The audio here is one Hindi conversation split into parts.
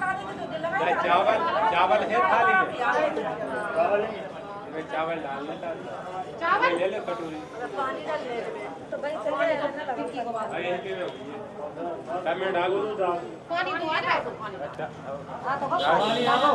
चावल चावल है थाली में चावल डालना था। चावल ले लो कटोरी पानी डाल ले तो भाई मैं डालूं पानी दो आ जाए अच्छा हां तो पानी आओ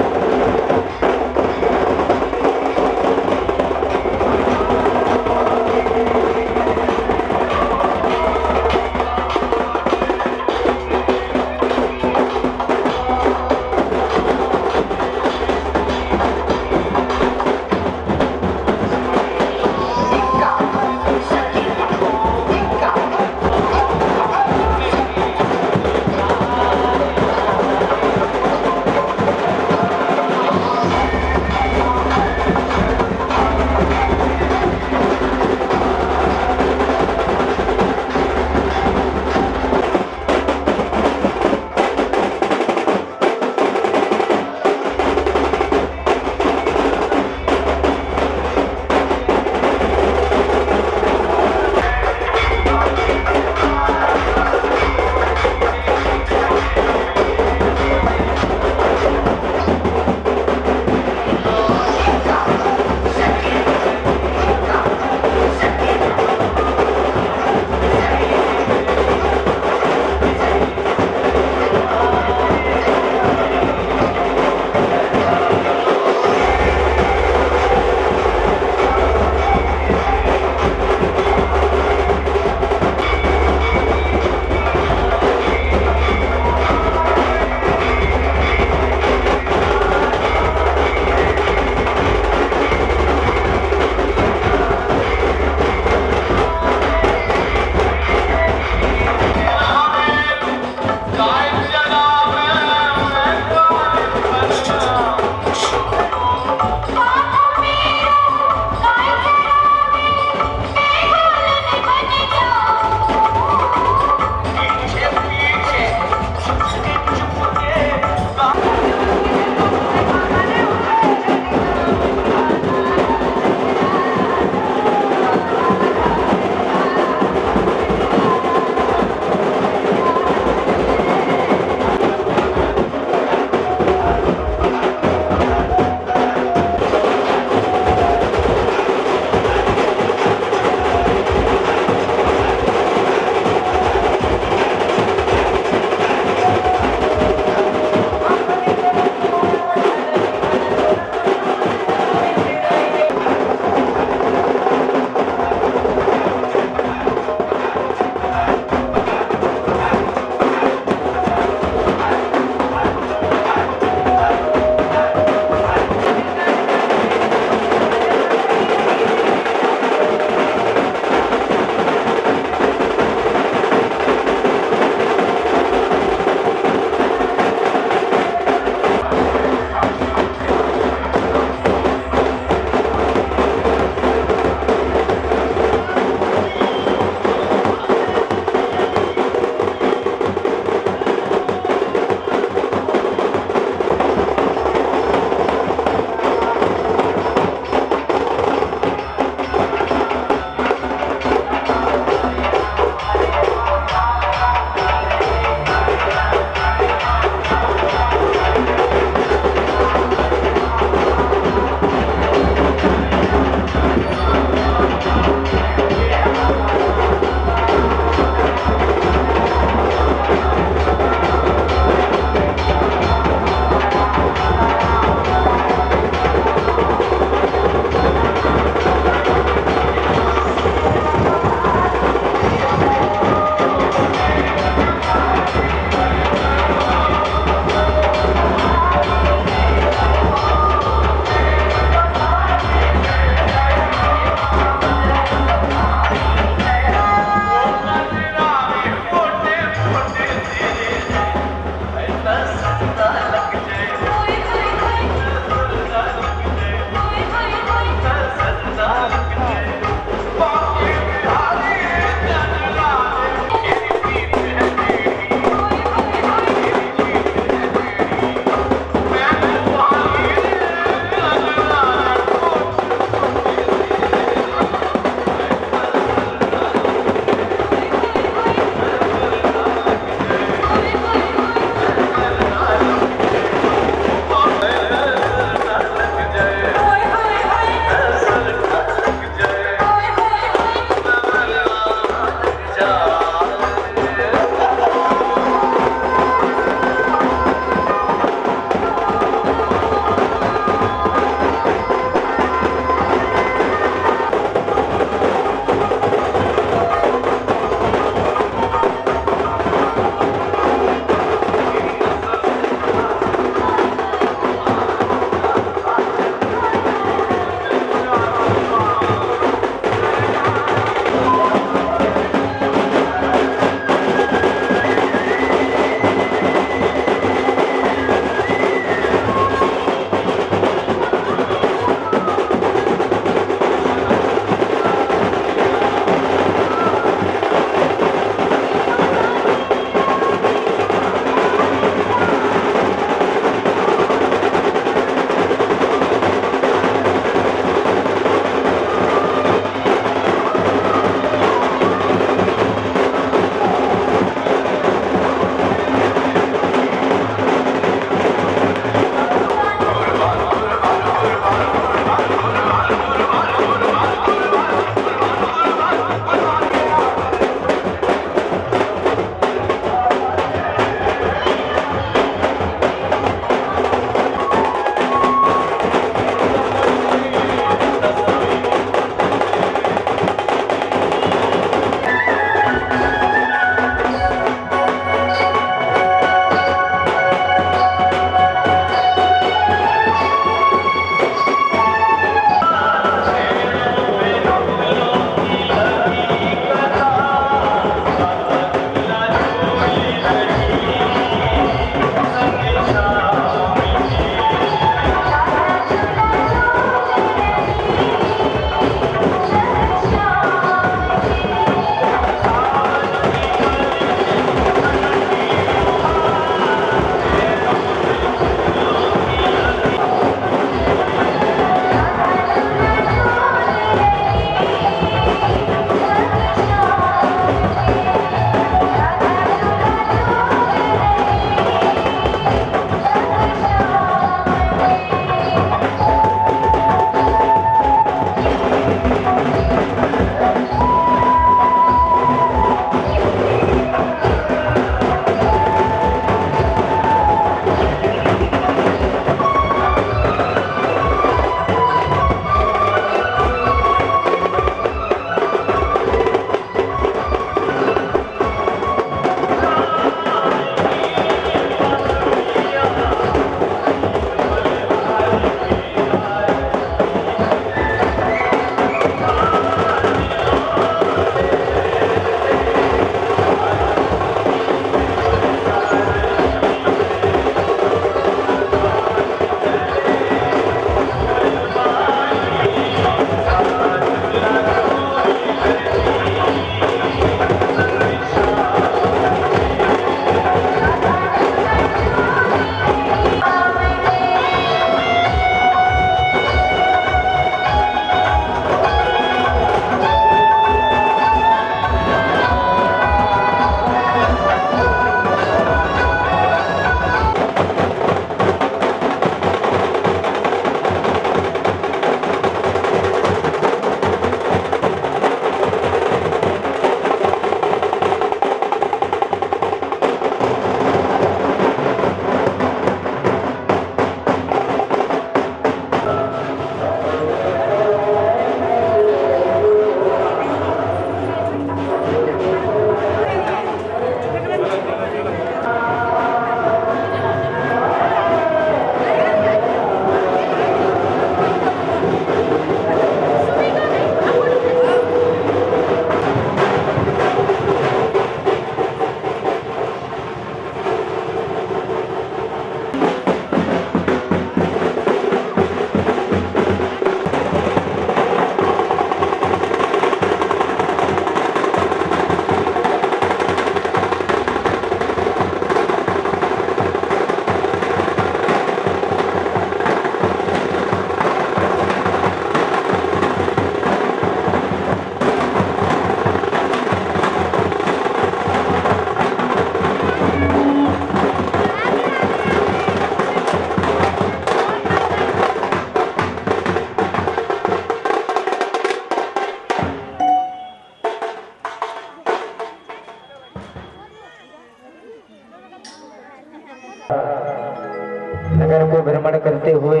नगर को भ्रमण करते हुए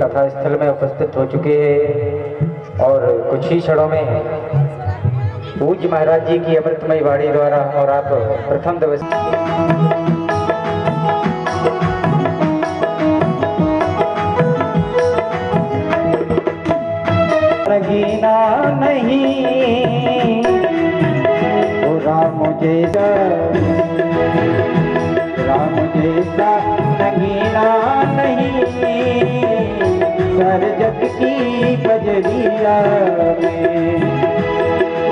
कथा स्थल में उपस्थित हो चुके हैं और कुछ ही क्षणों में पूज्य महाराज जी की अमृतमय वाणी द्वारा और आप प्रथम दिवस लगीना नहीं राम जैसा नगीना नहीं सर जग की बजरिया में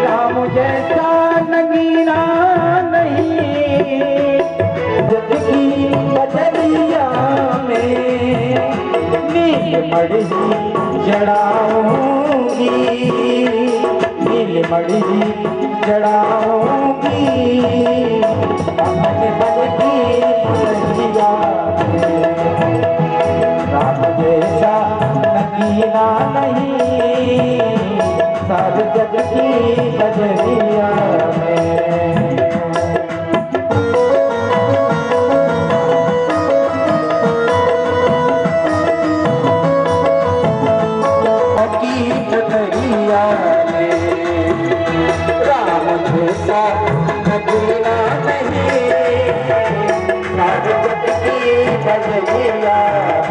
राम जैसा नगीना नहीं जग की बजरिया में नील मड़ी चढ़ाऊंगी नील मड़ी चढ़ाऊंगी राम जैसा नगीना नहीं सार जग की बजरिया में राम जैसा नगीना नहीं सार जग की बजरिया में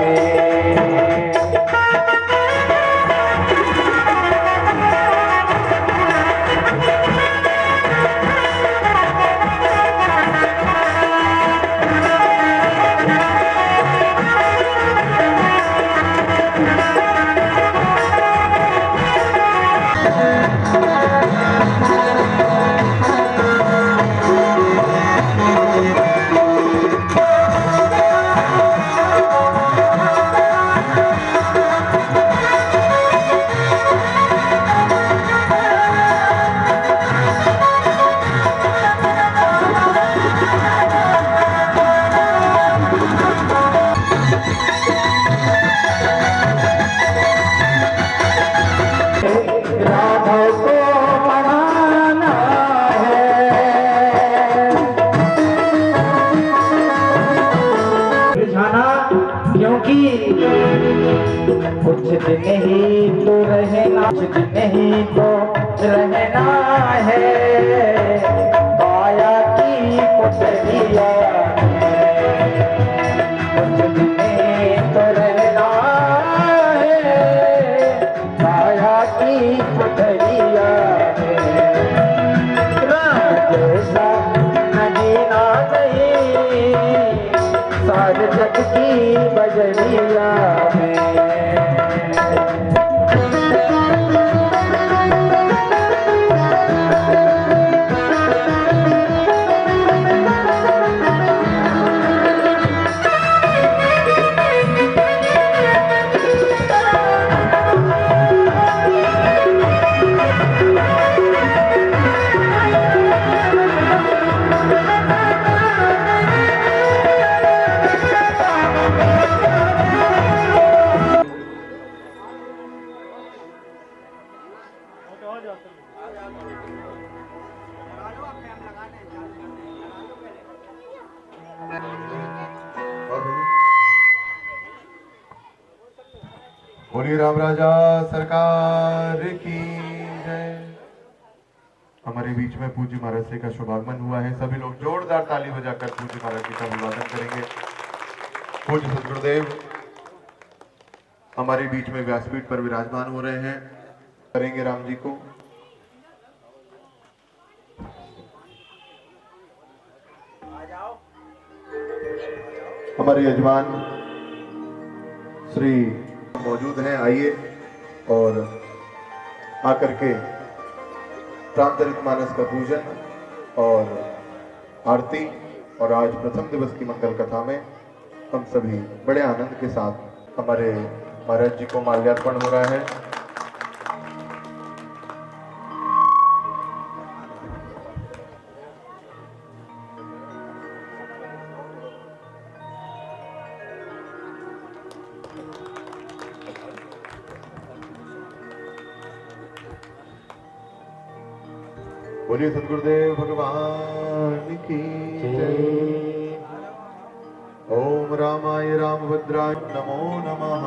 कुछ दिन ही तो रहना कुछ दिन ही तो रहना है माया की पुतलिया कुछ दिन ही तो रहना है माया की पुतलिया राम जैसा नगीना नहीं सार जग की बजरिया में बोलिए राम राजा सरकार की जय। हमारे बीच में पूज्य महाराज जी का शुभागमन हुआ है। सभी लोग जोरदार ताली बजाकर पूज्य महाराज जी का अभिवादन करेंगे। पूज्य सदगुरुदेव हमारे बीच में व्यासपीठ पर विराजमान हो रहे हैं। करेंगे राम जी को। हमारे यजमान श्री मौजूद हैं, आइए और आकर के प्रांतरित मानस का पूजन और आरती और आज प्रथम दिवस की मंगल कथा में हम सभी बड़े आनंद के साथ हमारे महाराज जी को माल्यार्पण हो रहा है। बोलिए सदगुरुदेव भगवान की जय। ओम रामाय रामभद्राय नमो नमः।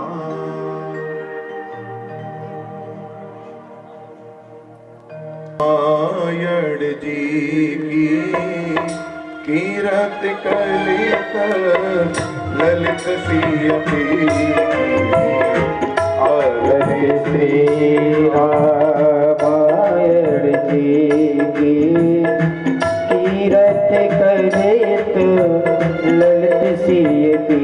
नारायण जी की कीरत कलित ललित सियती श्री रामायण जी की कीरत कलित ललित सियती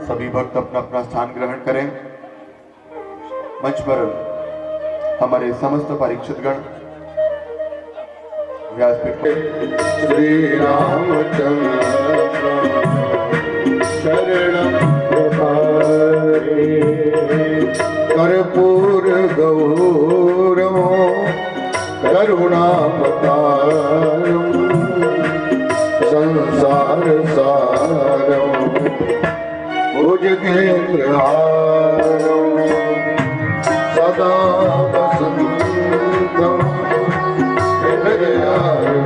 सभी भक्त अपना अपना स्थान ग्रहण करें। मंच पर हमारे समस्त परीक्षितगण व्यासपीठ श्री रामचंद्र शरणं कर्पूर गौरव करुणावतारम् संसार सारम् भुजगेन्द्रहारम् सदा वसन्तम् हृदयारविन्दे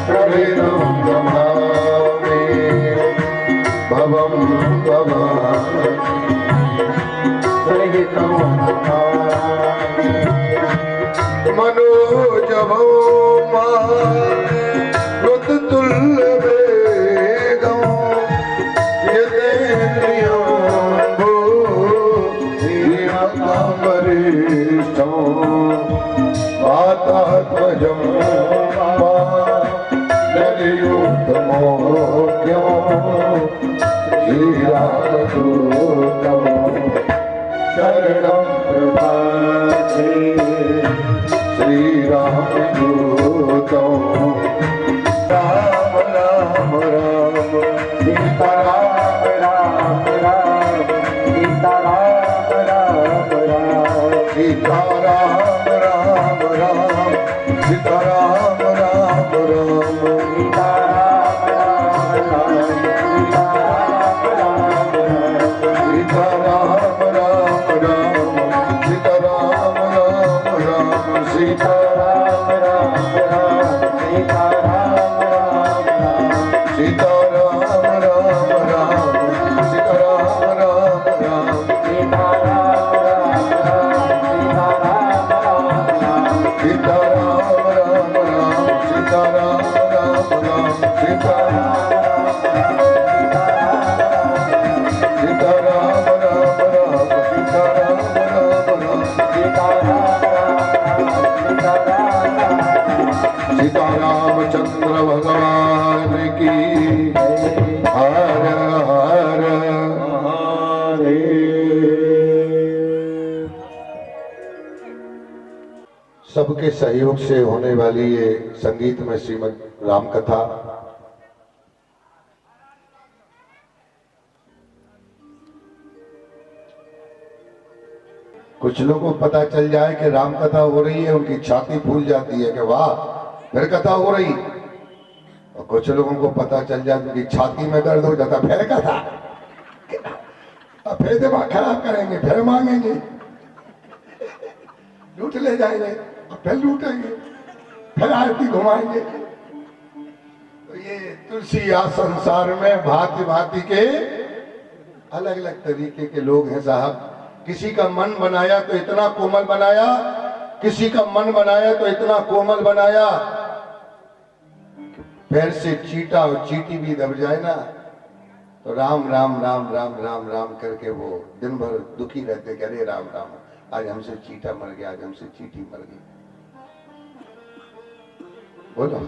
प्रवीणं नमामि भवं भवामि संगीतं मनोजभो मारुततुल्य वेगं यतेन्द्रियो भूरिमकामरिष्ठं वातात्मजं नरयुक्तमोऽज्ञं श्रीरामदूतं शरणं प्रपद्ये श्रीरामदूतं राम राम राम सीता राम राम राम सीता राम राम राम सीता राम राम राम सीता राम राम राम सीता राम राम राम सीता राम राम राम सीता राम राम राम सीता राम राम राम सीता सीता राम राम राम सीता राम राम राम सीता राम राम राम सीता राम राम राम सीता राम राम राम सीता सीता राम राम राम सीता राम राम राम सीता सीता रामचंद्र भगवान की हर हर सबके सहयोग से होने वाली ये संगीत में श्रीमद् राम कथा कुछ लोगों को पता चल जाए कि राम कथा हो रही है, उनकी छाती फूल जाती है कि वाह फिर कथा हो रही। और कुछ लोगों को पता चल जाए उनकी छाती में दर्द हो जाता, फिर कथा, अब फिर दिमाग खराब करेंगे, फिर मांगेंगे, लूट ले जाएंगे, अब फिर लूटेंगे, फिर आरती घुमाएंगे। तो ये तुलसी या संसार में भांति भांति के अलग अलग तरीके के लोग हैं साहब। किसी का मन बनाया तो इतना कोमल बनाया, किसी का मन बनाया तो इतना कोमल बनाया, पैर से चीटा और चीटी भी दब जाए ना तो राम राम राम राम राम राम करके वो दिन भर दुखी रहते कि अरे राम राम, आज हमसे चीटा मर गया, आज हमसे चीटी मर गई। बोलो,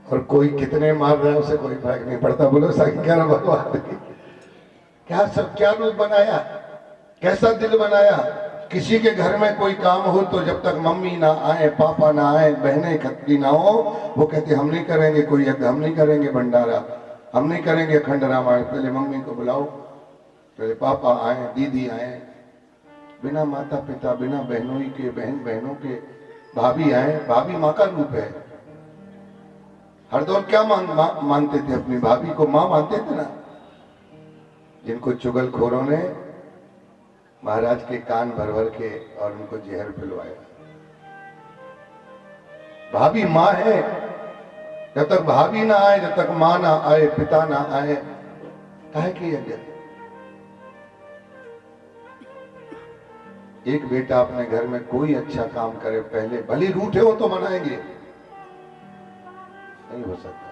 और कोई कितने मार रहा है उसे कोई फर्क नहीं पड़ता। बोलो शंकर भगवान की क्या सब क्या रूप बनाया, कैसा दिल बनाया। किसी के घर में कोई काम हो तो जब तक मम्मी ना आए, पापा ना आए, बहनें इकट्ठी ना हो, वो कहते हम नहीं करेंगे कोई यज्ञ, हम नहीं करेंगे भंडारा, हम नहीं करेंगे अखंड रामायण। पहले मम्मी को बुलाओ, पहले पापा आए, दीदी आए, बिना माता पिता, बिना बहनों के, बहन बहनों के भाभी आए। भाभी माँ का रूप है। हर दौर क्या मानते थे, अपनी भाभी को माँ मानते थे ना। जिनको चुगलखोरों ने महाराज के कान भर भर के और उनको जहर पिलवाया। भाभी माँ है, जब तक भाभी ना आए, जब तक माँ ना आए, पिता ना आए, काहे की यज्ञ। एक बेटा अपने घर में कोई अच्छा काम करे, पहले भले रूठे हो तो मनाएंगे, नहीं हो सकता।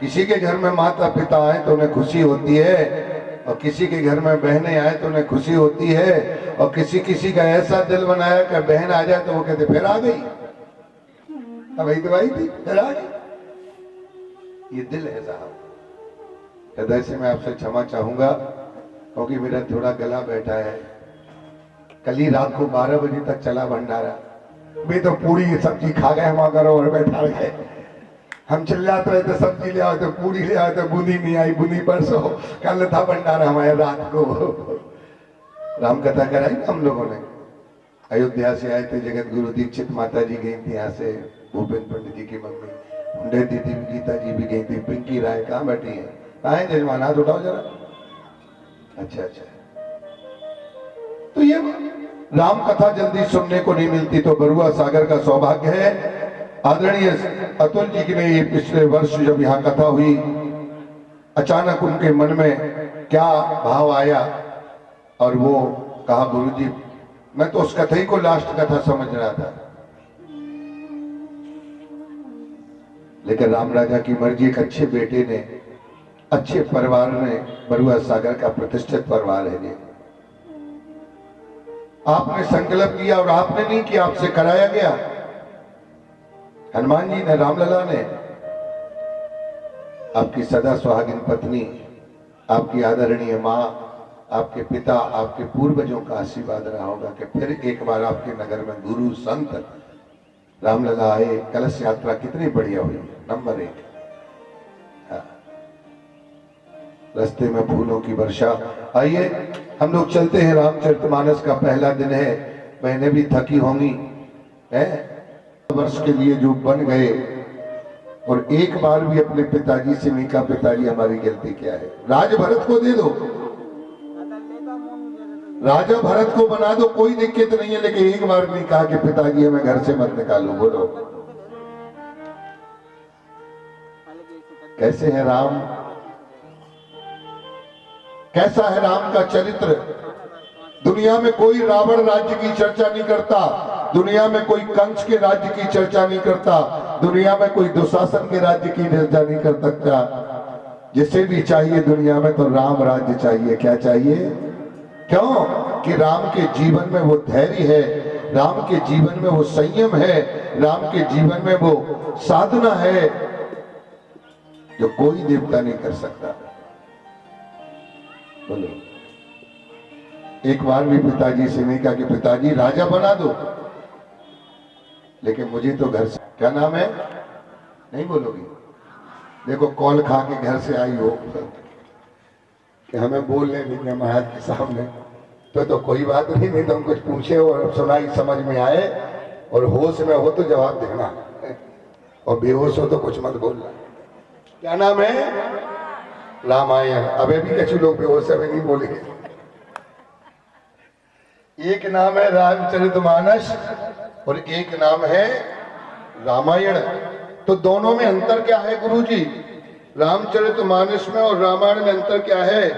किसी के घर में माता पिता आए तो उन्हें खुशी होती है, और किसी के घर में बहनें आए तो उन्हें खुशी होती है, और किसी किसी का ऐसा दिल बनाया कि बहन आ जाए तो वो कहते फिर आ गई, अब वही दवाई थी फिर आ गई। ये दिल है साहब। हृदय से मैं आपसे क्षमा चाहूंगा क्योंकि मेरा थोड़ा गला बैठा है। कल ही रात को 12 बजे तक चला भंडारा, मैं तो पूरी सब्जी खा गए, हम करो और बैठा रहे। हम चिल्लाते रहे थे सब्जी ले आओ, तो पूरी ले आओ, तो बूंदी नहीं आई, बूंदी परसों। कल था भंडारा हमारे रात को, राम कथा कराई हम लोगों ने। अयोध्या से आए थे, जगत गुरु दीक्षित माता जी गई थी यहाँ से, भूपेंद्र पंडित जी की मम्मी, मुंडे दीदी गीता जी भी गई थी, पिंकी राय कहाँ बैठी है, कहाँ है जजमान, हाथ उठाओ जरा। अच्छा अच्छा, तो ये राम कथा जल्दी सुनने को नहीं मिलती, तो बरुआ सागर का सौभाग्य है। आदरणीय अतुल जी की ने ये पिछले वर्ष जब यहाँ कथा हुई, अचानक उनके मन में क्या भाव आया और वो कहा, गुरुजी मैं तो उस कथा ही को लास्ट कथा समझ रहा था, लेकिन राम राजा की मर्जी, एक अच्छे बेटे ने, अच्छे परिवार ने, बरुआ सागर का प्रतिष्ठित परिवार है ये। आपने संकल्प किया और आपने नहीं किया, आपसे कराया गया। हनुमान जी ने, रामलला ने, आपकी सदा सुहागिन पत्नी, आपकी आदरणीय मां, आपके पिता, आपके पूर्वजों का आशीर्वाद रहा होगा कि फिर एक बार आपके नगर में गुरु संत रामलला आए। कलश यात्रा कितनी बढ़िया हुई, नंबर 1। रास्ते में फूलों की वर्षा। आइए हम लोग चलते हैं। रामचरितमानस का पहला दिन है, बहनें भी थकी होंगी वर्ष के लिए जो बन गए, और एक बार भी अपने पिताजी से नहीं कहा पिताजी हमारी गलती क्या है। राज भरत को दे दो, राजा भरत को बना दो, कोई दिक्कत नहीं है, लेकिन एक बार नहीं कहा कि पिताजी हमें घर से मत निकालो। बोलो कैसे है राम, कैसा है राम का चरित्र। दुनिया में कोई रावण राज्य की चर्चा नहीं करता, दुनिया में कोई कंस के राज्य की चर्चा नहीं करता, दुनिया में कोई दुशासन के राज्य की चर्चा नहीं कर सकता। जिसे भी चाहिए दुनिया में तो राम राज्य चाहिए। क्या चाहिए? क्यों? कि राम के जीवन में वो धैर्य है, राम के जीवन में वो संयम है, राम के जीवन में वो साधना है जो कोई देवता नहीं कर सकता। बोलो एक बार भी पिताजी से नहीं कहा कि पिताजी राजा बना दो, लेकिन मुझे तो घर से, क्या नाम है, नहीं बोलोगी? देखो कॉल खा के घर से आई हो कि हमें बोलने नहीं महाराज के सामने, तो कोई बात नहीं, नहीं तो हम कुछ पूछे और सुनाई समझ में आए, और होश में हो तो जवाब देना, और बेहोश हो तो कुछ मत बोलना। क्या नाम है? रामायण। अबे भी कछु लोग बेहोश अभी नहीं बोलेंगे। एक नाम है रामचरितमानस और एक नाम है रामायण। तो दोनों में अंतर क्या है गुरुजी? रामचरितमानस में और रामायण में अंतर क्या है?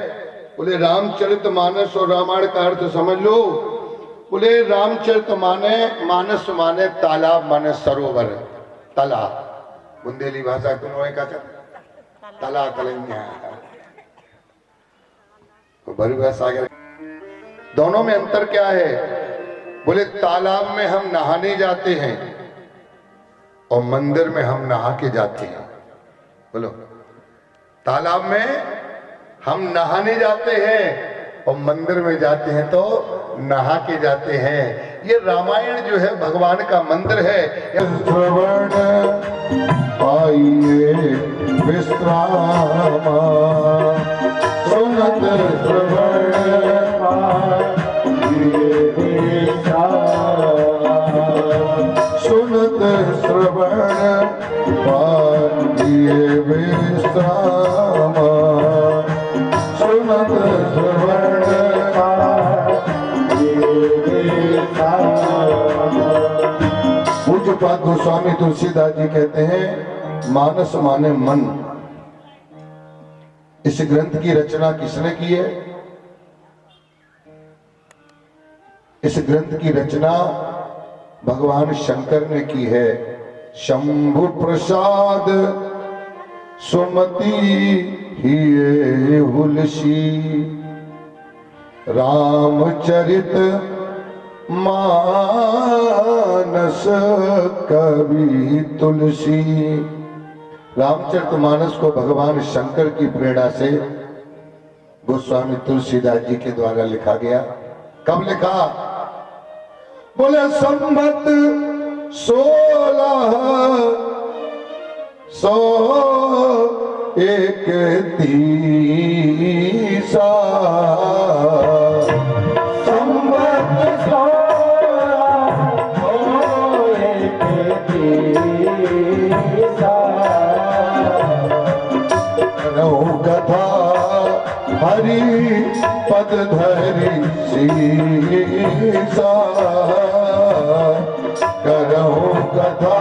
बोले रामचरितमानस और रामायण का अर्थ समझ लो। बोले रामचरितमानस माने तालाब, माने सरोवर, तालाब। बुंदेली भाषा तुम का तला कलैया, बरुआ सागर। दोनों में अंतर क्या है? बोले तालाब में हम नहाने जाते हैं और मंदिर में हम नहा के जाते हैं। बोलो तालाब में हम नहाने जाते हैं और मंदिर में जाते हैं तो नहा के जाते हैं। ये रामायण जो है भगवान का मंदिर है। आइए विश्राम सुनत श्रवण सुनत श्रवण पाइए विश्राम सुनत श्रवण पूज्यपाद गोस्वामी तुलसीदास जी कहते हैं मानस माने मन। इस ग्रंथ की रचना किसने की है? इस ग्रंथ की रचना भगवान शंकर ने की है। शंभु प्रसाद सुमति ही हुलसी रामचरित मानस कवि तुलसी। रामचरितमानस को भगवान शंकर की प्रेरणा से गोस्वामी तुलसीदास जी के द्वारा लिखा गया। कब लिखा? बोले संवत 1631 संवत 1631 कथा हरि पद धरि सीसा करहु कथा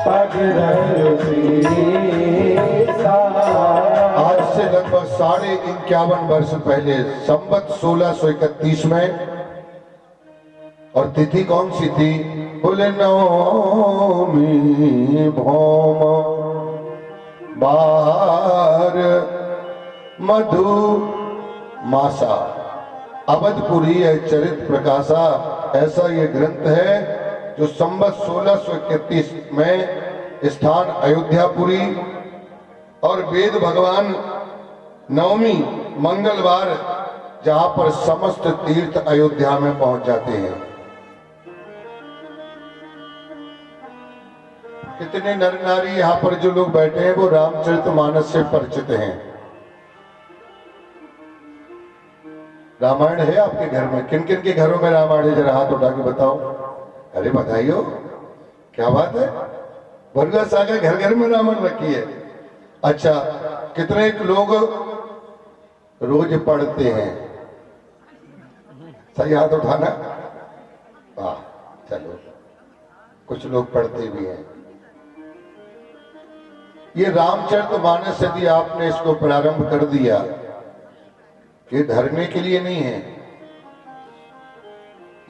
पद धरि सीसा। आज से लगभग 51 वर्ष पहले संवत 1631 में, और तिथि कौन सी थी? बोले नवमी भौम बार मधु मासा। अवधपुरी है चरित प्रकाशा, ऐसा ये ग्रंथ है जो संवत 1631 में स्थान अयोध्यापुरी, और वेद भगवान नवमी मंगलवार जहां पर समस्त तीर्थ अयोध्या में पहुंच जाते हैं। कितने नर नारी यहाँ पर जो लोग बैठे हैं वो रामचरितमानस से परिचित हैं। रामायण है आपके घर में? किन किन के घरों में रामायण है? जरा हाथ उठा के बताओ। अरे बधाइयो, क्या बात है। भरगा सागर घर घर में रामायण रखी है। अच्छा, कितने लोग रोज पढ़ते हैं? सही हाथ उठाना। वाह, चलो, कुछ लोग पढ़ते भी हैं। ये रामचरितमानस यदि आपने इसको प्रारंभ कर दिया, ये धरने के लिए नहीं है,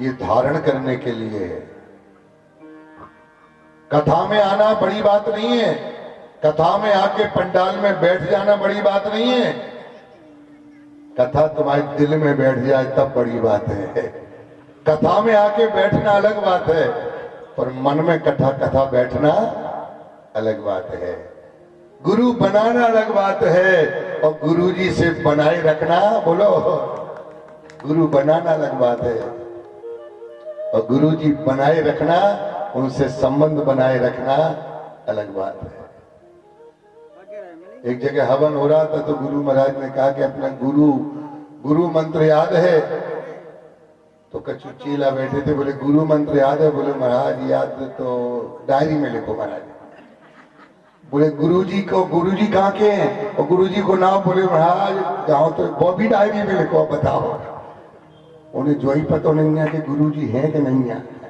ये धारण करने के लिए है। कथा में आना बड़ी बात नहीं है, कथा में आके पंडाल में बैठ जाना बड़ी बात नहीं है, कथा तुम्हारे दिल में बैठ जाए तब बड़ी बात है। कथा में आके बैठना अलग बात है, पर मन में कथा बैठना अलग बात है। गुरु बनाना अलग बात है, और गुरु जी से बनाए रखना, बोलो, गुरु बनाना अलग बात है, और गुरु जी बनाए रखना, उनसे संबंध बनाए रखना अलग बात है। एक जगह हवन हो रहा था तो गुरु महाराज ने कहा कि अपना गुरु मंत्र याद है? तो कछु चेला बैठे थे, बोले गुरु मंत्र याद है? बोले महाराज याद तो डायरी में लिखो महाराज। बोले गुरुजी कहाँ के हैं? और गुरुजी को नाम बोले महाराज गाँव तो वो भी डायरी में लिखो, बताओ। उन्हें जो ही पता नहीं है कि गुरुजी हैं कि नहीं है।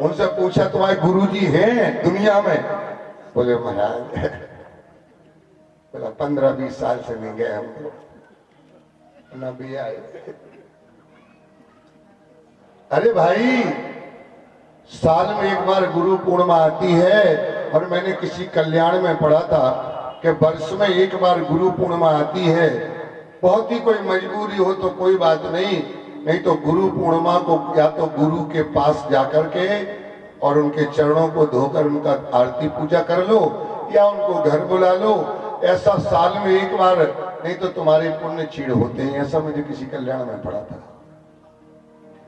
उनसे पूछा तुम्हारे गुरुजी हैं दुनिया में? बोले महाराज बोला 15-20 साल से नहीं गए हम तो, न भी आए। अरे भाई, साल में एक बार गुरु पूर्णिमा आती है, और मैंने किसी कल्याण में पढ़ा था कि वर्ष में एक बार गुरु पूर्णिमा आती है। बहुत ही कोई मजबूरी हो तो कोई बात नहीं तो गुरु पूर्णिमा को या तो गुरु के पास जाकर के और उनके चरणों को धोकर उनका आरती पूजा कर लो, या उनको घर बुला लो। ऐसा साल में एक बार, नहीं तो तुम्हारे पुण्य क्षीण होते हैं। ऐसा मुझे किसी कल्याण में पढ़ा था।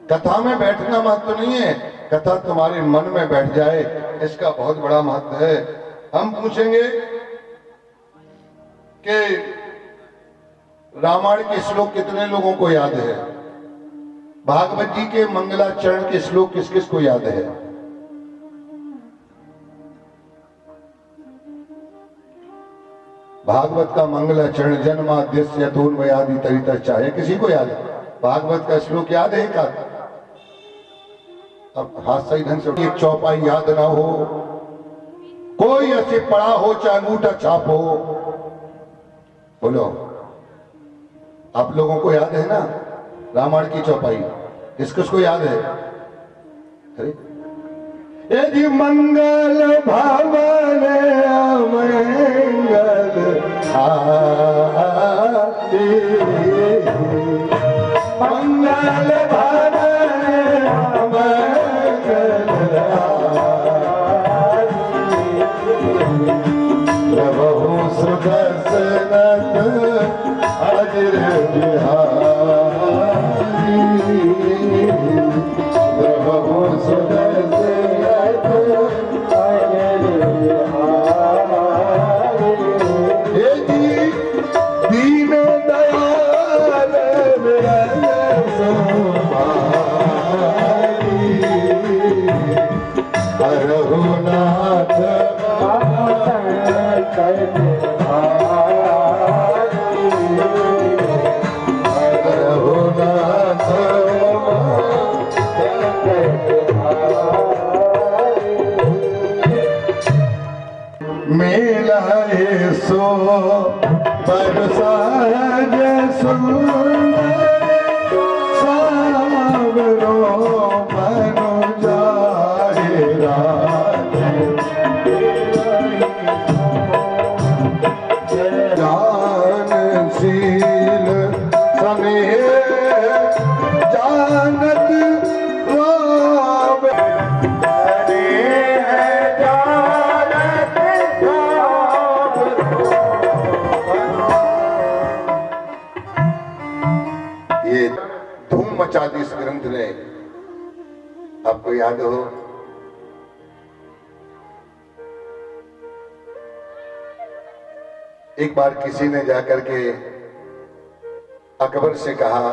कथा में बैठना महत्व नहीं है, कथा तुम्हारे मन में बैठ जाए, इसका बहुत बड़ा महत्व है। हम पूछेंगे कि रामायण के श्लोक कितने लोगों को याद है? भागवत जी के मंगलाचरण के श्लोक किस किस को याद है? भागवत का मंगलाचरण जन्माद्यस्य यतोन्मयादि तरितश्च है, किसी को याद है? भागवत का श्लोक याद है? का अब हाथ सही ढंग से, एक चौपाई याद ना हो, कोई ऐसे पड़ा हो चाहे अंगूठा छाप हो, बोलो। आप लोगों को याद है ना रामायण की चौपाई? किस किस को याद है? यदि मंगल भवन मंगल आरती, मंगल भवन मंगल आरती, प्रभु सुदर्शनत अजर बिहारी, प्रभु सुदर्शनत अजर बिहारी, दीन दयाल रघुनाथ मिलाए सो बरसात सुंदर सावरो बनु जाए रात जानशील सनेह जानत राम ये धूम मचा दी इस ग्रंथ ने। आपको याद हो एक बार किसी ने जाकर के अकबर से कहा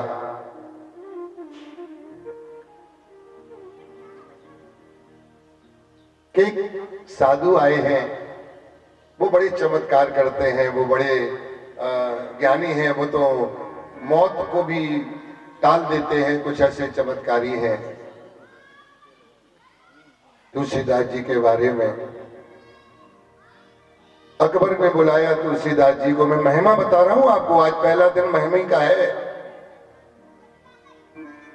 कि साधु आए हैं, वो बड़े चमत्कार करते हैं, वो बड़े ज्ञानी हैं, वो तो मौत को भी टाल देते हैं, कुछ ऐसे चमत्कारी हैं। तुलसीदास जी के बारे में अकबर ने बुलाया तुलसीदास जी को। मैं महिमा बता रहा हूं आपको, आज पहला दिन महिमा ही का है।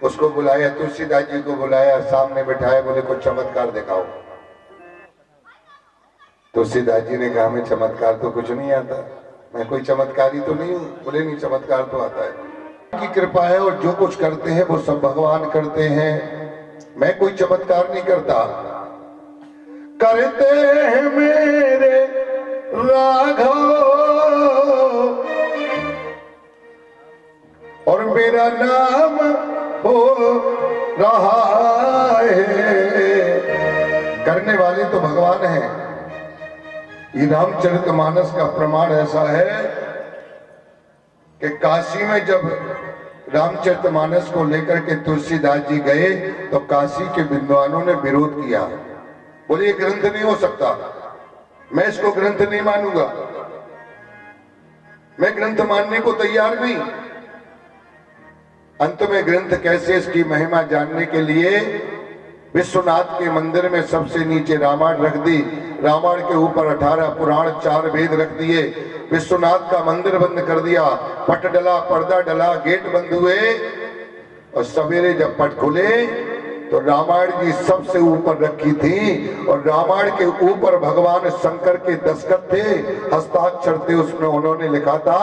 उसको बुलाया, तुलसीदास जी को बुलाया, सामने बिठाया, बोले कुछ चमत्कार दिखाओ। तुलसीदास जी ने कहा मैं चमत्कार तो कुछ नहीं आता, मैं कोई चमत्कारी तो नहीं हूं। बोले नहीं, चमत्कार तो आता है, की कृपा है और जो कुछ करते हैं वो सब भगवान करते हैं, मैं कोई चमत्कार नहीं करता। करते हैं मेरे राघव और मेरा नाम हो रहा है। करने वाले तो भगवान हैं। ये रामचरितमानस का प्रमाण ऐसा है कि काशी में जब रामचरितमानस को लेकर के तुलसीदास जी गए तो काशी के विद्वानों ने विरोध किया। बोले ये ग्रंथ नहीं हो सकता, मैं इसको ग्रंथ नहीं मानूंगा, मैं ग्रंथ मानने को तैयार नहीं। अंत में ग्रंथ कैसे, इसकी महिमा जानने के लिए विश्वनाथ के मंदिर में सबसे नीचे रामायण रख दी, रामायण के ऊपर 18 पुराण 4 वेद रख दिए, विश्वनाथ का मंदिर बंद कर दिया, पट डला, पर्दा डला, गेट बंद हुए और सवेरे जब पट खुले तो रामायण जी सबसे ऊपर रखी थी और रामायण के ऊपर भगवान शंकर के दस्तखत थे, हस्ताक्षर थे, उसमें उन्होंने लिखा था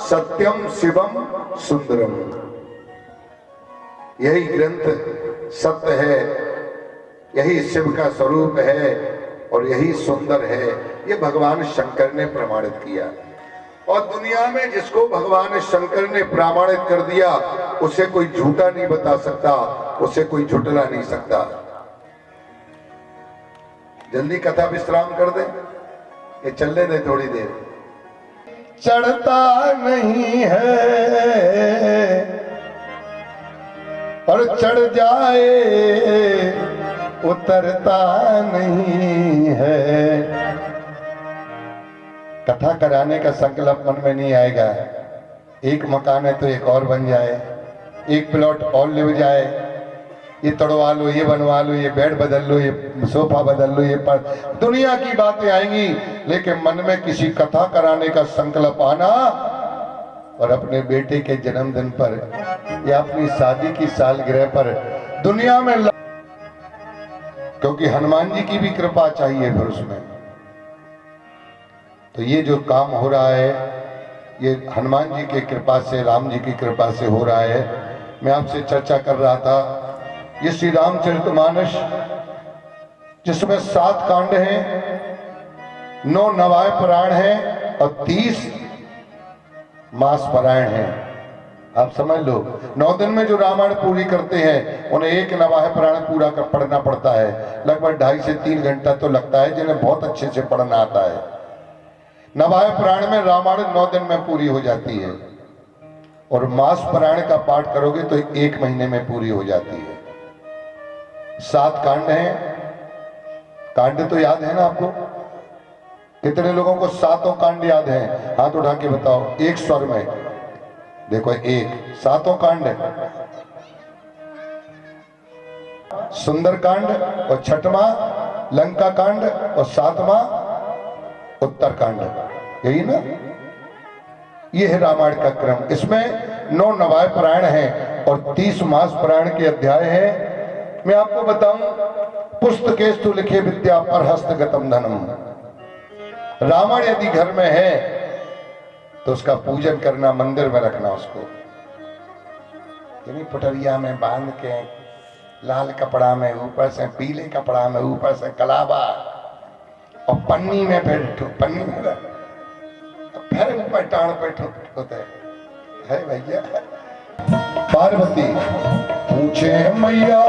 सत्यम शिवम सुंदरम। यही ग्रंथ सत्य है, यही शिव का स्वरूप है और यही सुंदर है। ये भगवान शंकर ने प्रमाणित किया और दुनिया में जिसको भगवान शंकर ने प्रमाणित कर दिया उसे कोई झूठा नहीं बता सकता, उसे कोई झुठला नहीं सकता। जल्दी कथा विश्राम कर दे, ये चलने दे थोड़ी देर। चढ़ता नहीं है और चढ़ जाए उतरता नहीं है। कथा कराने का संकल्प मन में नहीं आएगा। एक मकान है तो एक और बन जाए, एक प्लॉट और ले जाए, ये तोड़वा लो, ये बनवा लो, ये बेड बदल लो, ये सोफा बदल लो, ये पर दुनिया की बातें आएंगी। लेकिन मन में किसी कथा कराने का संकल्प आना और अपने बेटे के जन्मदिन पर या अपनी शादी की सालगिरह पर दुनिया में क्योंकि हनुमान जी की भी कृपा चाहिए फिर उसमें। तो ये जो काम हो रहा है ये हनुमान जी की कृपा से, राम जी की कृपा से हो रहा है। मैं आपसे चर्चा कर रहा था, ये श्री रामचरितमानस जिसमें 7 कांड हैं, 9 नवाय पुराण हैं और 30 मास पारायण हैं। आप समझ लो 9 दिन में जो रामायण पूरी करते हैं उन्हें एक नवाह पुराण पूरा कर पढ़ना पड़ता है। लगभग 2.5 से 3 घंटा तो लगता है जिन्हें बहुत अच्छे से पढ़ना आता है। नवाह पुराण में रामायण 9 दिन में पूरी हो जाती है और मास पुराण का पाठ करोगे तो 1 महीने में पूरी हो जाती है। 7 कांड हैं। कांड तो याद है ना आपको? कितने लोगों को 7 कांड याद हैं? हाथ उठा के बताओ एक स्वर में। देखो 1 7 कांड है। सुंदर कांड और 6वां लंका कांड और 7वां उत्तरकांड, यही ना, ये है रामायण का क्रम। इसमें 9 नवाय पुराण हैं और 30 मास पुराण के अध्याय हैं। मैं आपको बताऊं, पुस्तकेस्तु लिखे विद्या पर हस्तगतम धनम। रावण यदि घर में है तो उसका पूजन करना, मंदिर में रखना उसको, यानी पटरिया में बांध के लाल कपड़ा में ऊपर से पीले कपड़ा में ऊपर से कलावा और पन्नी में पन्नी में फिर ऊपर टाण पे होते है भैया। पार्वती पूछे मैया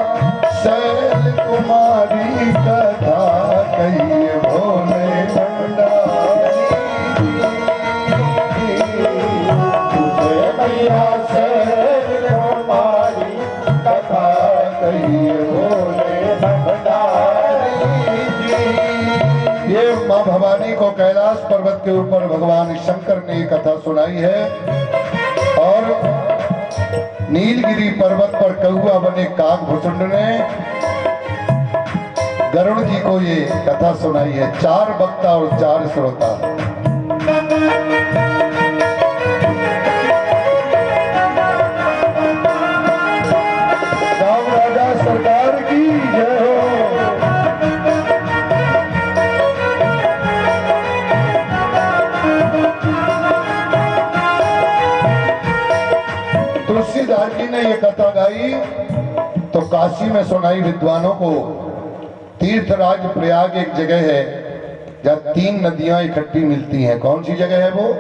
शैल कुमारी कथा कहिए भोले भंडारी। पूछे मैया शैल कुमारी कथा कहिए भोले भंडारी। ये माँ भवानी को कैलाश पर्वत के ऊपर भगवान शंकर ने कथा सुनाई है और नीलगिरी पर्वत पर कौआ बने काकभूषुंड ने गरुड़ जी को ये कथा सुनाई है। 4 वक्ता और 4 श्रोता। राम राजा सरकार की जय हो। तुलसीदास जी ने ये कथा गाई तो काशी में सुनाई विद्वानों को। तीर्थराज प्रयाग एक जगह है जहाँ 3 नदियां इकट्ठी मिलती हैं। कौन सी जगह है वो?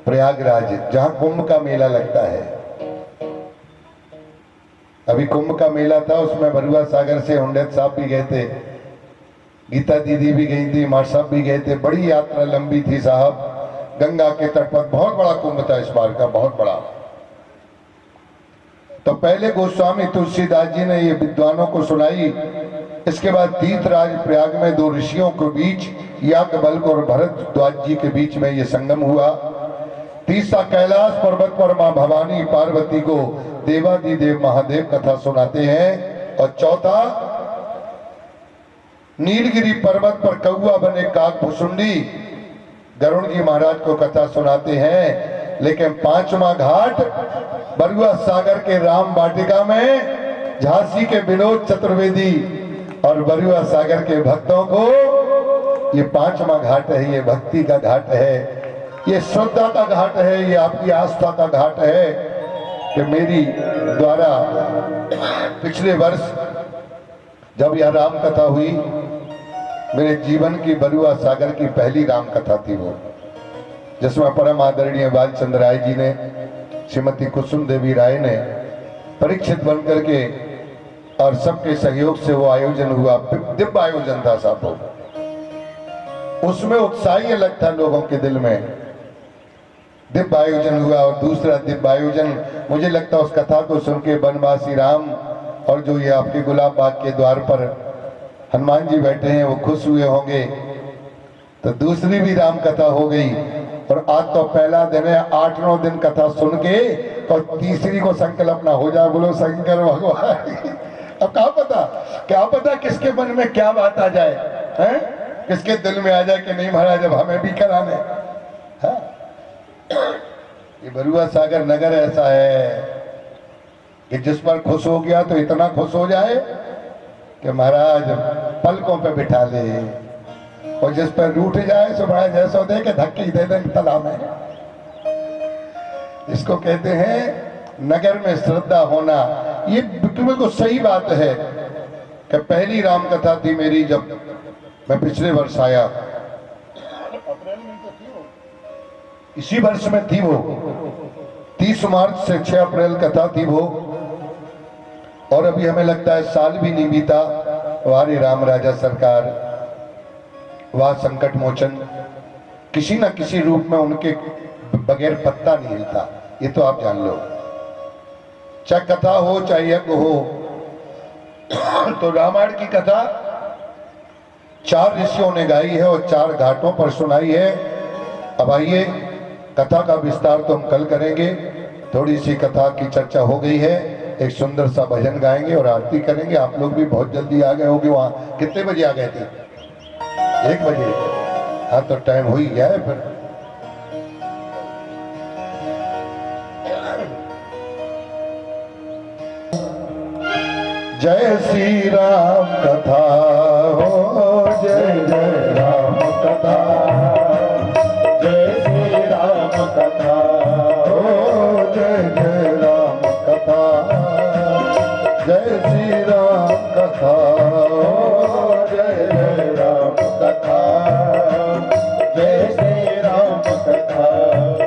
प्रयागराज, जहाँ कुंभ का मेला लगता है। अभी कुंभ का मेला था, उसमें बरुआ सागर से हुंडेत साहब भी गए थे, गीता दीदी भी गई थी, मार साहब भी गए थे। बड़ी यात्रा लंबी थी साहब। गंगा के तट पर बहुत बड़ा कुंभ था इस बार का, बहुत बड़ा। तो पहले गोस्वामी तुलसीदास जी ने ये विद्वानों को सुनाई। इसके बाद तीर्थराज प्रयाग में 2 ऋषियों के बीच, याज्ञवल्क्य और भरद्वाज जी के बीच में ये संगम हुआ। तीसरा कैलाश पर्वत पर मां भवानी पार्वती को देवादिदेव महादेव कथा सुनाते हैं। और चौथा नीलगिरी पर्वत पर कौआ बने काकभूषुंडी गरुड़ जी महाराज को कथा सुनाते हैं। लेकिन 5वां घाट बरुआ सागर के राम वाटिका में झांसी के विनोद चतुर्वेदी और बरुआ सागर के भक्तों को ये 5वां घाट है। ये भक्ति का घाट है, ये श्रद्धा का घाट है, ये आपकी आस्था का घाट है कि मेरी द्वारा पिछले वर्ष जब यह राम कथा हुई, मेरे जीवन की बरुआ सागर की पहली राम कथा थी वो, जिसमें परम आदरणीय बालचंद्र राय जी ने, श्रीमती कुसुम देवी राय ने परीक्षित बनकर के और सबके सहयोग से वो आयोजन हुआ। दिव्य आयोजन था साहब, उसमें उत्साह ही अलग था लोगों के दिल में। दिव्य आयोजन हुआ। और दूसरा दिव्य आयोजन, मुझे लगता है उस कथा को सुन के बनवासी राम और जो ये आपके गुलाब बाग के द्वार पर हनुमान जी बैठे हैं वो खुश हुए होंगे। तो दूसरी भी राम कथा हो गई और आज तो पहला दिन है। 8-9 दिन कथा सुन के और तीसरी को संकल्प ना हो जाए, बोलो शंकर भगवान। अब क्या पता किसके मन में क्या बात आ जाए, हैं? किसके दिल में आ जाए कि नहीं महाराज अब हमें भी कराने। हाँ? ये बरुआ सागर नगर ऐसा है कि जिस पर खुश हो गया तो इतना खुश हो जाए कि महाराज पलकों पे बिठा ले, और जिस पर रूठ जाए सो बड़ा जैसो दे के धक्के दे दे तला में। इसको कहते हैं नगर में श्रद्धा होना। ये बिल्कुल सही बात है कि पहली राम कथा थी मेरी जब मैं पिछले वर्ष आया, इसी वर्ष में थी वो, 30 मार्च से 6 अप्रैल कथा थी वो। और अभी हमें लगता है साल भी नहीं बीता, वारी राम राजा सरकार, वाह संकट मोचन, किसी न किसी रूप में उनके बगैर पत्ता नहीं हिलता। ये तो आप जान लो, चाहे कथा हो चाहे यज्ञ हो। तो रामायण की कथा 4 ऋषियों ने गाई है और 4 घाटों पर सुनाई है। अब आइए, कथा का विस्तार तो हम कल करेंगे। थोड़ी सी कथा की चर्चा हो गई है, एक सुंदर सा भजन गाएंगे और आरती करेंगे। आप लोग भी बहुत जल्दी आ गए होंगे। वहां कितने बजे आ गए थे? 1 बजे। हाँ तो टाइम हो ही गया है फिर। जय श्री राम कथा हो, जय जय राम कथा, जय श्री राम कथा हो, जय जय राम कथा, जय श्री राम कथा हो, जय जय राम कथा, जय श्री राम कथा।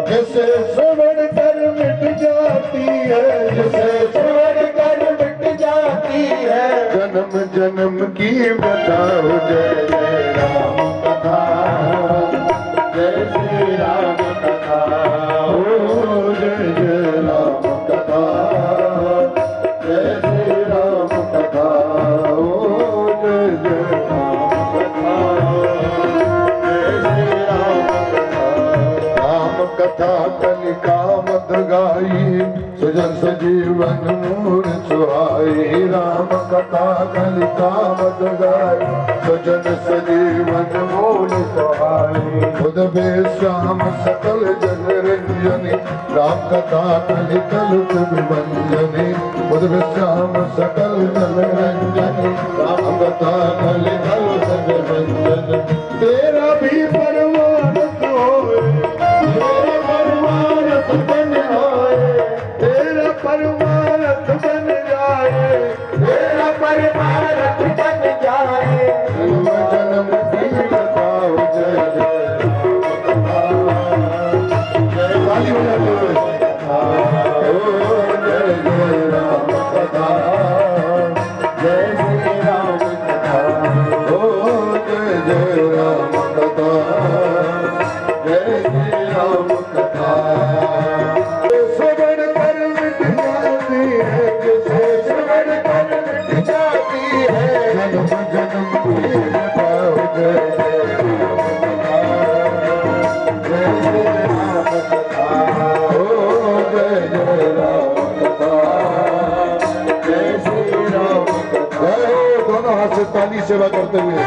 जिसे श्रवण कर मिट जाती है, जिसे श्रवण कर मिट जाती है, जन्म जन्म की बताओ जय जय राम कथा, जय श्री राम कथा हो, जय जय राम कथा, जय श्री राम कथा हो, जय जय राम कथा, जय श्री राम कथा। राम कथा कलिका मत गाई, सुजन सजीवन मूर सुहाई। राम कथा कलिका मत गाई, सुजन सजीवन मूल सुहाई। खुद बेश्याम सकल जन रंजनी, राम कथा कलिकल विभंजनी। खुद बेश्याम सकल जन रंजनी, राम कथा कलिकल विभंजनी। तेरा भी परमानंद होए, तेरा परमानंद बन आए, तेरा परमानंद बन जाए, तेरा परमानंद बन जाए। जन्म जन्म की बताओ जय जय जय काली जय जय राम कथा, जय श्री राम कथा हो, जय जय राम कथा, जय श्री राम कथा। श्रवण कर मिट जाती है, जिसे श्रवण कर मिट जाती है, जन्म जन्म की बताओ जय जय राम कथा, जय श्री राम कथा हो, जय जय राम कथा, जय श्री राम कथा। दोनों हाथ से ताली सेवा करते हुए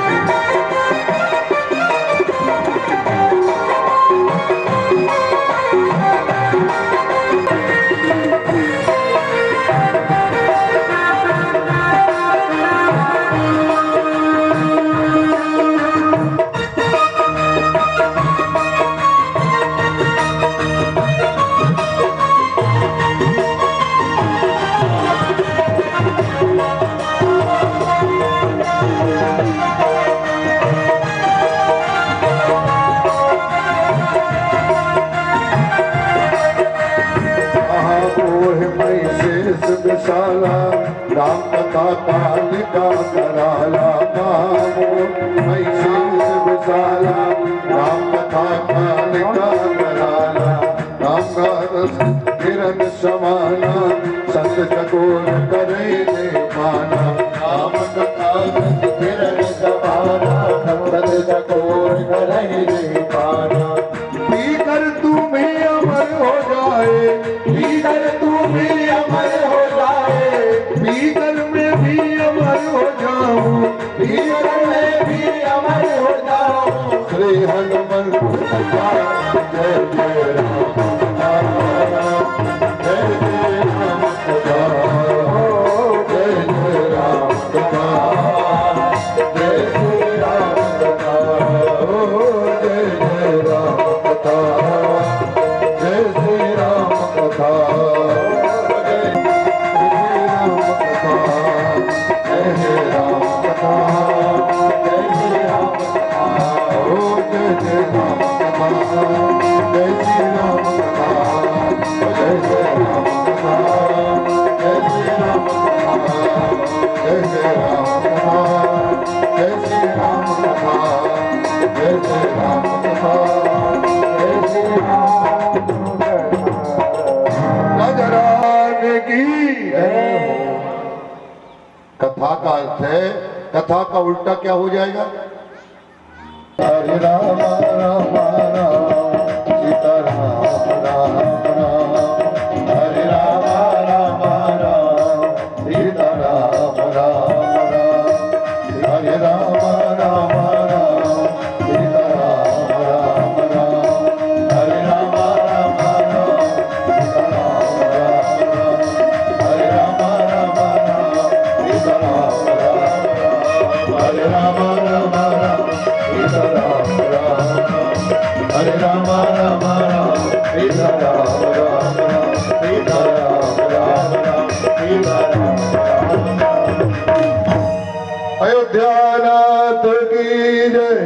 विशाला, राम कथा कालिका कराला। मामो महिषेश विशाला, राम कथा कालिका कराला। राम का रस किरण समाना, संत चकोर करे ने माना। राम कथा रस किरण समाना, संत चकोर करे ने माना। पीकर तू भी अमर हो जाए, पीकर तू भी अमर हो जाए, पीकर में भी अमर हो जाऊं, पीकर में भी अमर हो जाऊं। श्री हनुमंत कथा जय जय राम कथा, जय जय राम कथा हो, जय जय राम कथा, जय श्री राम कथा हो, जय जय राम कथा, जय श्री राम कथा, जय श्री राम कथा, जय श्री राम कथा, जय श्री राम कथा हो, जय जय राम कथा, जय श्री राम कथा, जय श्री राम कथा, जय श्री राम कथा, जय श्री राम कथा, जय श्री राम कथा, जय श्री राम कथा, जय श्री राम नजराने की। कथा का अर्थ है, कथा का उल्टा क्या हो जाएगा? हरे राम राम राम सीता राम राम राम, हरे राम राम राम सीता राम राम राम, हरे राम राम राम सीता राम राम राम राम सीता राम राम राम हरे राम राम राम सीता राम राम राम सीता राम राम राम सीता राम राम राम। अयोध्यानाथ की जय,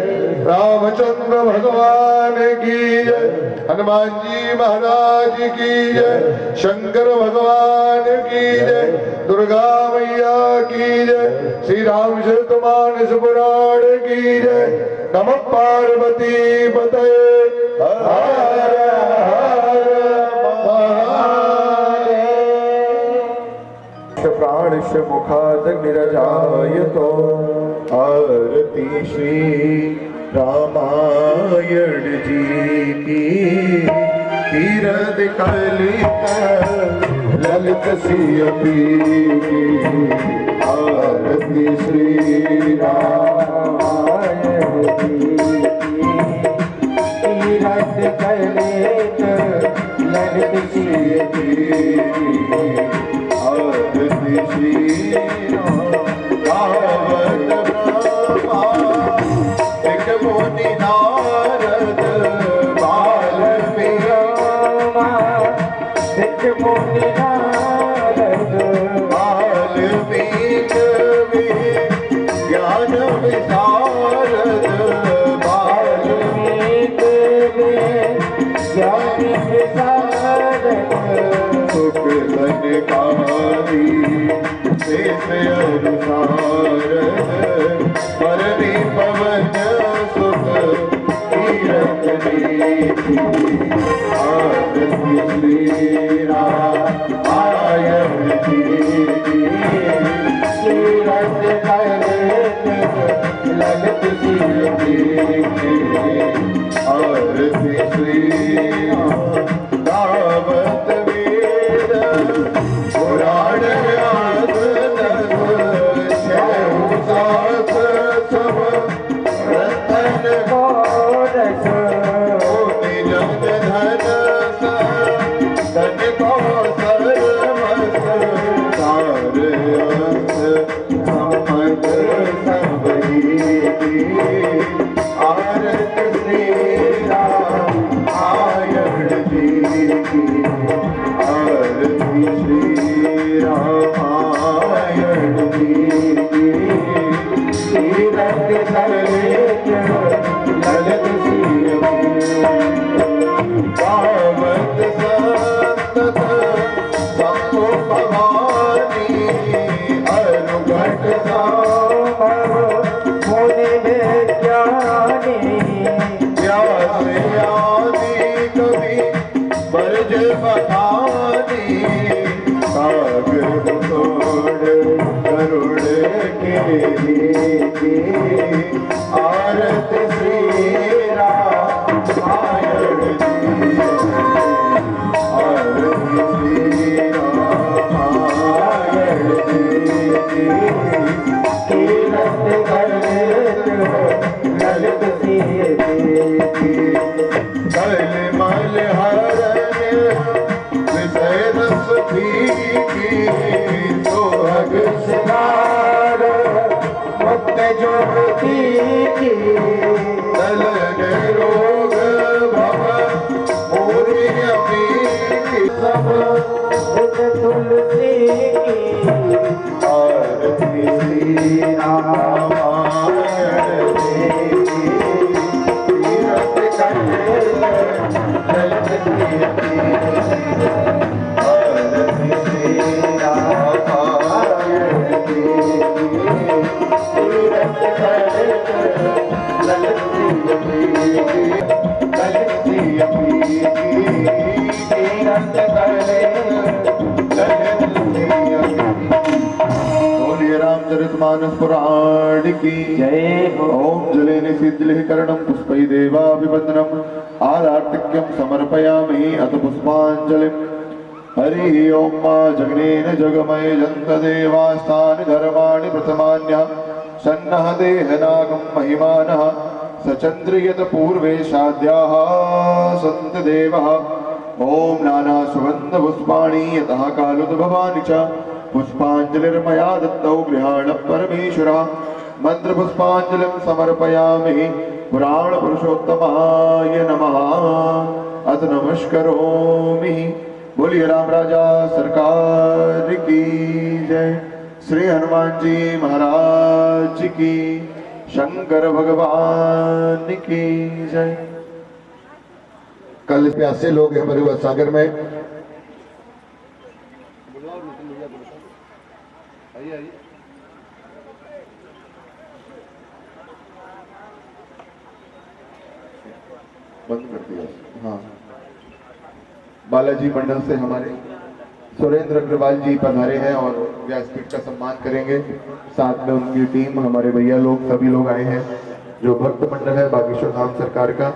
रामचंद्र भगवान की जय, हनुमान जी महाराज की जय, शंकर भगवान की जय, दुर्गा मैया की जय, श्री रामचरितमानस पुराण की जय। नमः पार्वती पतये हर हर महादेव। प्राणश मुखादग्निरजायतो आरती श्री रामायण जी की। तीरथ कलित ललित सियपी की आरती श्री रामायण जी की। तीरथ कलित ललित सियपी की आरती श्री रावण ब्रह्मा मुनि नारद वाल्मीकि मुनि नारद वाल्मीकि ज्ञान विशारद वाल्मीकि ज्ञान विशारद सुख संकारी शेष अनुसार परमी पवन सुख तीरथ नीति आरती श्री रामायण जी की। तीरथ कलित ललित सियपी की आरती श्री रावत वेद पुराण व्यास साथ सब रतन गोरस निजन धन धन कौशल मस सार समत सबही आरत श्री रामायण जी की आरती श्री रामायण जी की। तीरथ कलित ललित सियपी पावत संतत संतो भवानी अनुघट संभव मुनि ज्ञानी व्यास आदि कवि बरज बखानी सागर तोड़ गरुड़ के आरत श्री रामायण जी आरती श्री रामायण जी तीरथ कलित ललित सियपी कलिमल हरण विषय रस की सोहग सिंगार मुक्त ज्योति की दलन रोग भव मोरी अपनी सब तुलसी की आरती श्री रामायण जी की। तीरथ कलित ललित सियपी आरती श्री रामायण जी की। तीरथ कलित ललित सियपी ललित सियपी तीरथ कलित ललित सियपी। बोलिए रामचरितमानस पुराण की जय हो। ओम जले निषिद्धले करणं पुष्पै देवाभिवंदनम् आरार्तिक्यं समर्पयामि अथ पुष्पाञ्जलिम्। हरि ओम जगनेन जगमय जंत देवास्तानि धर्माणि प्रथमान्यः सन्नः देहनागं महिमानः सचन्द्रियत पूर्वे साध्याः सन्त देवः। ओम नाना सुगंध पुष्पाणि यतः कालोद्भवानि च पुष्पाञ्जलिर्मया दत्तौ गृहाण परमेश्वरः। मंत्र पुष्पांजलिं समर्पयामि। पुराण पुरुषोत्तमाय नमः। अथ नमस्करोमि। बोलिए राम राजा सरकार की जय। श्री हनुमान जी महाराज की, शंकर भगवान की जय। कल प्यासे लोग हैं बरुआ सागर में, बंद कर दिया। हाँ, बालाजी मंडल से हमारे सुरेंद्र अग्रवाल जी पधारे हैं और व्यासपीठ का सम्मान करेंगे। साथ में उनकी टीम, हमारे भैया लोग, सभी लोग आए हैं। जो भक्त मंडल है बागेश्वर धाम सरकार का,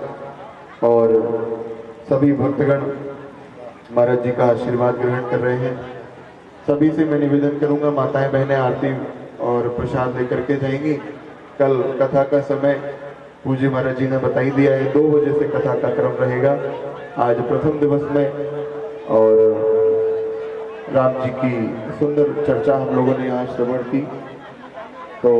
और सभी भक्तगण महाराज जी का आशीर्वाद ग्रहण कर रहे हैं। सभी से मैं निवेदन करूंगा, माताएं बहनें आरती और प्रसाद लेकर के जाएंगी। कल कथा का समय पूज्य महाराज जी ने बता ही दिया है, 2 बजे से कथा का क्रम रहेगा आज प्रथम दिवस में। और राम जी की सुंदर चर्चा हम लोगों ने यहाँ श्रवण की।